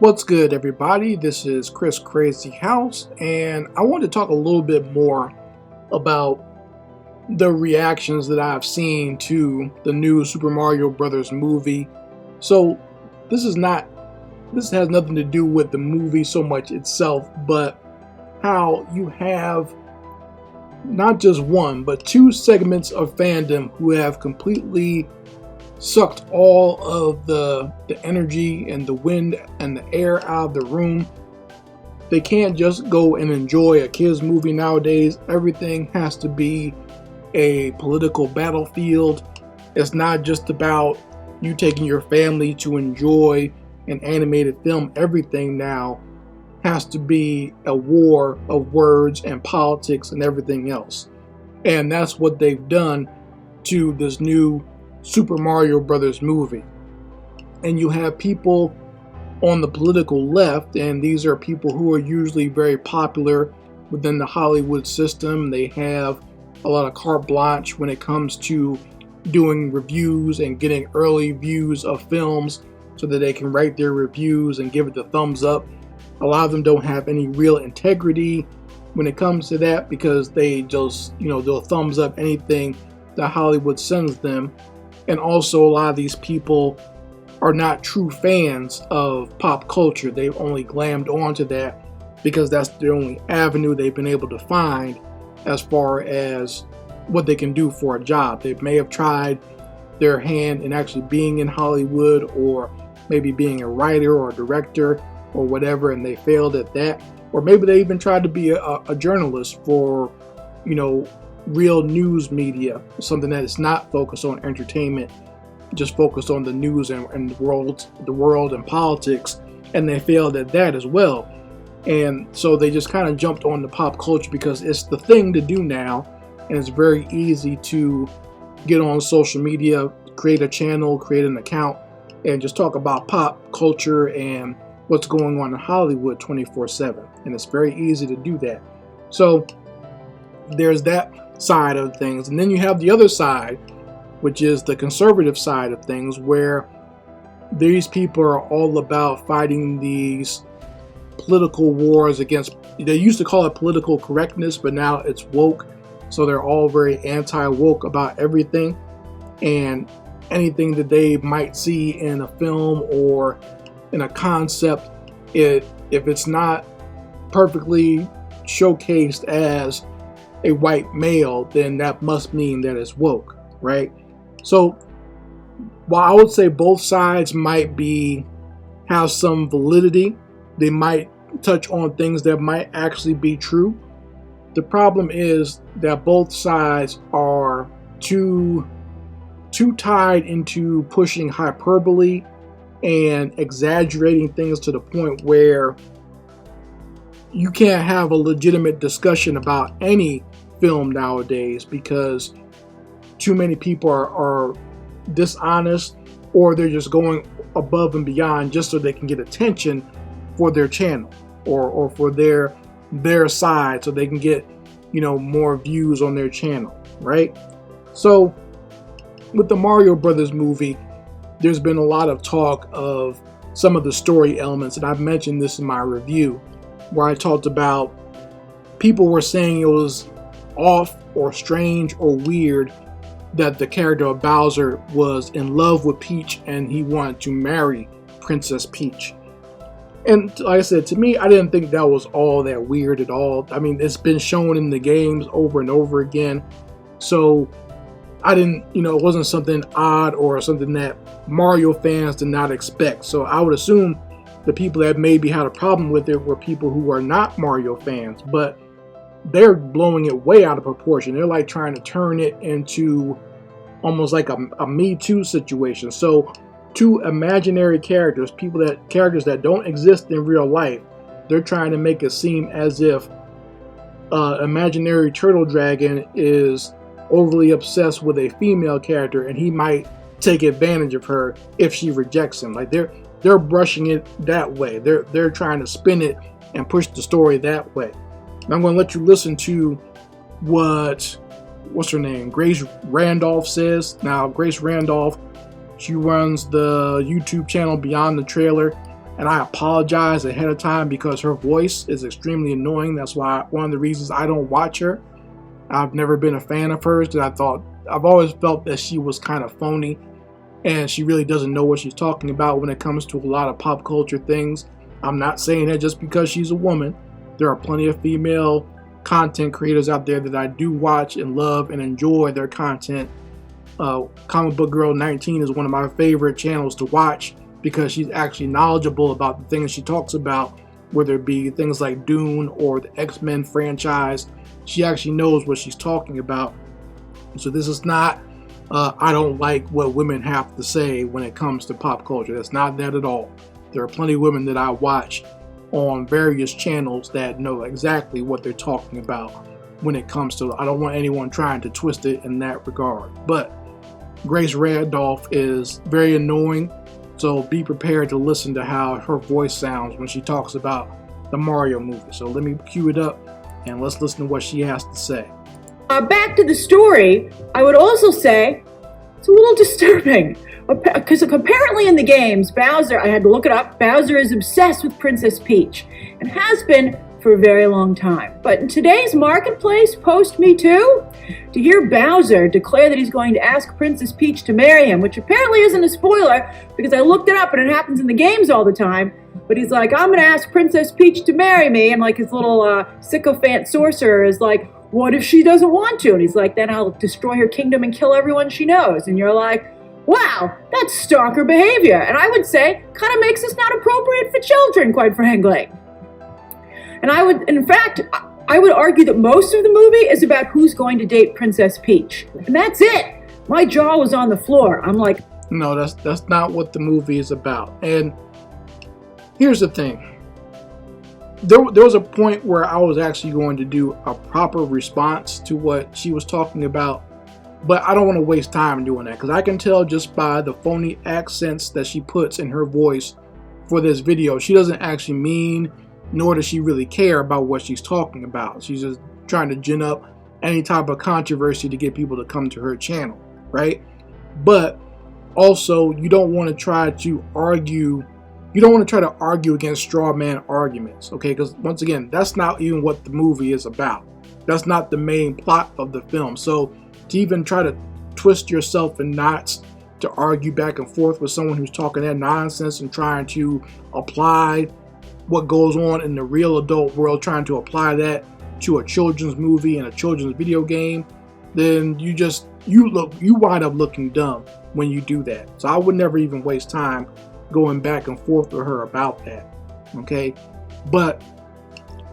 What's good, everybody? This is Chris Crazy House, and I want to talk a little bit more about the reactions that I've seen to the new Super Mario Brothers movie. So, this has nothing to do with the movie so much itself, but how you have not just one, but two segments of fandom who have completely sucked all of the energy and the wind and the air out of the room. They can't just go and enjoy a kids movie nowadays. Everything has to be a political battlefield. It's not just about you taking your family to enjoy an animated film. Everything now has to be a war of words and politics and everything else. And that's what they've done to this new Super Mario Brothers movie. And you have people on the political left, and these are people who are usually very popular within the Hollywood system. They have a lot of carte blanche when it comes to doing reviews and getting early views of films so that they can write their reviews and give it the thumbs up. A lot of them don't have any real integrity when it comes to that because they just, they'll thumbs up anything that Hollywood sends them. And also, a lot of these people are not true fans of pop culture. They've only glammed onto that because that's the only avenue they've been able to find as far as what they can do for a job. They may have tried their hand in actually being in Hollywood or maybe being a writer or a director or whatever, and they failed at that. Or maybe they even tried to be a journalist for, real news media, something that is not focused on entertainment, just focused on the news and the world and politics, and they failed at that as well. And so they just kind of jumped on the pop culture because it's the thing to do now, and it's very easy to get on social media, create a channel, create an account, and just talk about pop culture and what's going on in Hollywood 24/7. And it's very easy to do that. So there's that side of things, and then you have the other side, which is the conservative side of things, where these people are all about fighting these political wars against, they used to call it political correctness, but now it's woke. So they're all very anti-woke about everything, and anything that they might see in a film or in a concept, if it's not perfectly showcased as a white male, then that must mean that it's woke, right? So while I would say both sides might have some validity, they might touch on things that might actually be true. The problem is that both sides are too tied into pushing hyperbole and exaggerating things to the point where you can't have a legitimate discussion about any film nowadays because too many people are dishonest, or they're just going above and beyond just so they can get attention for their channel or for their side, so they can get more views on their channel, right? So with the Mario Brothers movie, there's been a lot of talk of some of the story elements, and I've mentioned this in my review where I talked about people were saying it was off or strange or weird that the character of Bowser was in love with Peach and he wanted to marry Princess Peach. And like I said, to me, I didn't think that was all that weird at all. I mean, it's been shown in the games over and over again. So I didn't, it wasn't something odd or something that Mario fans did not expect. So I would assume the people that maybe had a problem with it were people who are not Mario fans, but they're blowing it way out of proportion. They're like trying to turn it into almost like a Me Too situation. So two imaginary characters, characters that don't exist in real life, they're trying to make it seem as if imaginary turtle dragon is overly obsessed with a female character and he might take advantage of her if she rejects him. Like they're brushing it that way. They're trying to spin it and push the story that way. And I'm going to let you listen to what's her name, Grace Randolph says. Now, Grace Randolph, she runs the YouTube channel Beyond the Trailer, and I apologize ahead of time because her voice is extremely annoying. That's why one of the reasons I don't watch her. I've never been a fan of hers because I've always felt that she was kind of phony, and she really doesn't know what she's talking about when it comes to a lot of pop culture things. I'm not saying that just because she's a woman. There are plenty of female content creators out there that I do watch and love and enjoy their content. Comic Book Girl 19 is one of my favorite channels to watch because she's actually knowledgeable about the things she talks about, whether it be things like Dune or the X-Men franchise. She actually knows what she's talking about. So this is not, I don't like what women have to say when it comes to pop culture. That's not that at all. There are plenty of women that I watch on various channels that know exactly what they're talking about when it comes to, I don't want anyone trying to twist it in that regard. But Grace Randolph is very annoying, so be prepared to listen to how her voice sounds when she talks about the Mario movie. So let me cue it up and let's listen to what she has to say. Back to the story, I would also say it's a little disturbing because apparently in the games, Bowser, I had to look it up, Bowser is obsessed with Princess Peach and has been for a very long time. But in today's marketplace, post-Me Too, to hear Bowser declare that he's going to ask Princess Peach to marry him, which apparently isn't a spoiler because I looked it up and it happens in the games all the time, but he's like, I'm going to ask Princess Peach to marry me, and like his little sycophant sorcerer is like, what if she doesn't want to? And he's like, then I'll destroy her kingdom and kill everyone she knows. And you're like, wow, that's stalker behavior. And I would say, kind of makes this not appropriate for children, quite frankly. And in fact, I would argue that most of the movie is about who's going to date Princess Peach. And that's it. My jaw was on the floor. I'm like, no, that's not what the movie is about. And here's the thing. There was a point where I was actually going to do a proper response to what she was talking about, but I don't want to waste time doing that because I can tell just by the phony accents that she puts in her voice for this video, she doesn't actually mean, nor does she really care about what she's talking about. She's just trying to gin up any type of controversy to get people to come to her channel, right? But also, you don't want to try to argue. You don't want to try to argue against straw man arguments, okay? Because once again, that's not even what the movie is about. That's not the main plot of the film. So to even try to twist yourself in knots to argue back and forth with someone who's talking that nonsense and trying to apply what goes on in the real adult world, trying to apply that to a children's movie and a children's video game, then you wind up looking dumb when you do that. So I would never even waste time going back and forth with her about that, okay? But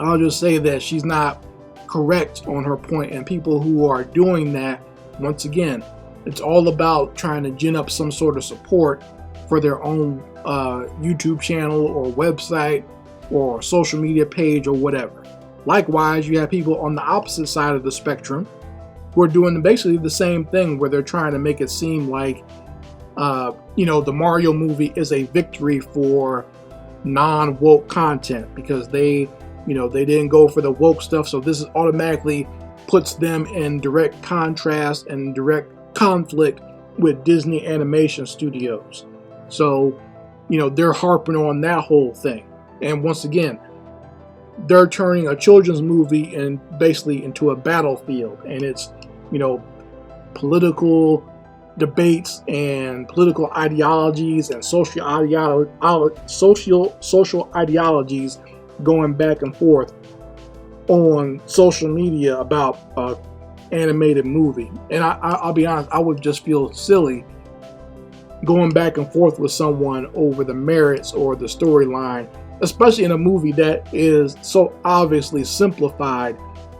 I'll just say that she's not correct on her point, and people who are doing that, once again, it's all about trying to gin up some sort of support for their own YouTube channel or website or social media page or whatever. Likewise, you have people on the opposite side of the spectrum who are doing basically the same thing, where they're trying to make it seem like the Mario movie is a victory for non-woke content because they didn't go for the woke stuff. So this is automatically puts them in direct contrast and direct conflict with Disney Animation Studios. So, they're harping on that whole thing. And once again, they're turning a children's movie and basically into a battlefield. And it's, political debates and political ideologies and social ideologies going back and forth on social media about an animated movie. And I'll be honest, I would just feel silly going back and forth with someone over the merits or the storyline, especially in a movie that is so obviously simplified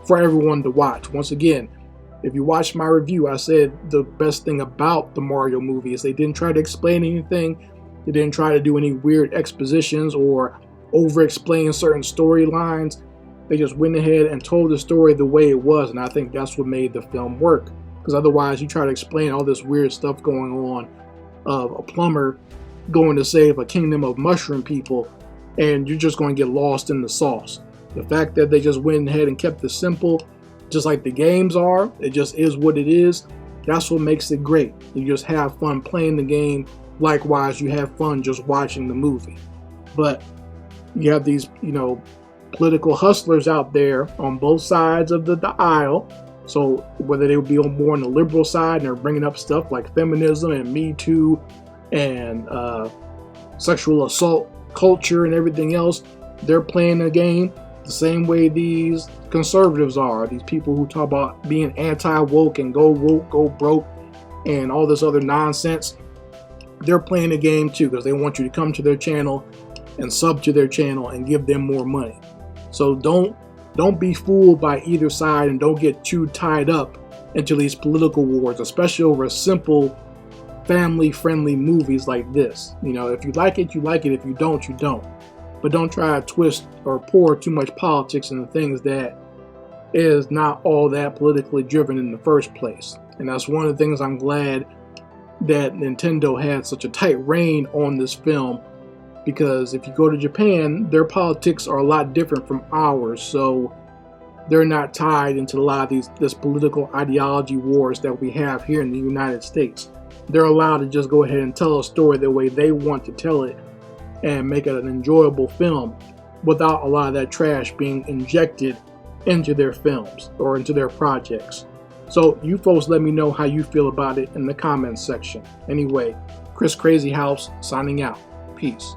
for everyone to watch. Once again, if you watch my review, I said the best thing about the Mario movie is they didn't try to explain anything. They didn't try to do any weird expositions or over-explain certain storylines. They just went ahead and told the story the way it was, and I think that's what made the film work. Because otherwise, you try to explain all this weird stuff going on of a plumber going to save a kingdom of mushroom people, and you're just going to get lost in the sauce. The fact that they just went ahead and kept it simple, just like the games are, it just is what it is. That's what makes it great. You just have fun playing the game. Likewise, you have fun just watching the movie. But you have these, political hustlers out there on both sides of the aisle. So whether they would be more on the liberal side and they're bringing up stuff like feminism and Me Too and sexual assault culture and everything else, they're playing the game the same way these conservatives are. These people who talk about being anti-woke and go woke, go broke, and all this other nonsense. They're playing the game too because they want you to come to their channel and sub to their channel and give them more money. So don't be fooled by either side, and don't get too tied up into these political wars, especially over simple family-friendly movies like this. If you like it, you like it. If you don't, you don't. But don't try to twist or pour too much politics into things that is not all that politically driven in the first place. And that's one of the things I'm glad that Nintendo had such a tight rein on this film, because if you go to Japan, their politics are a lot different from ours, so they're not tied into a lot of this political ideology wars that we have here in the United States. They're allowed to just go ahead and tell a story the way they want to tell it and make it an enjoyable film without a lot of that trash being injected into their films or into their projects. So you folks let me know how you feel about it in the comments section. Anyway, Chris Crazy House signing out. Peace.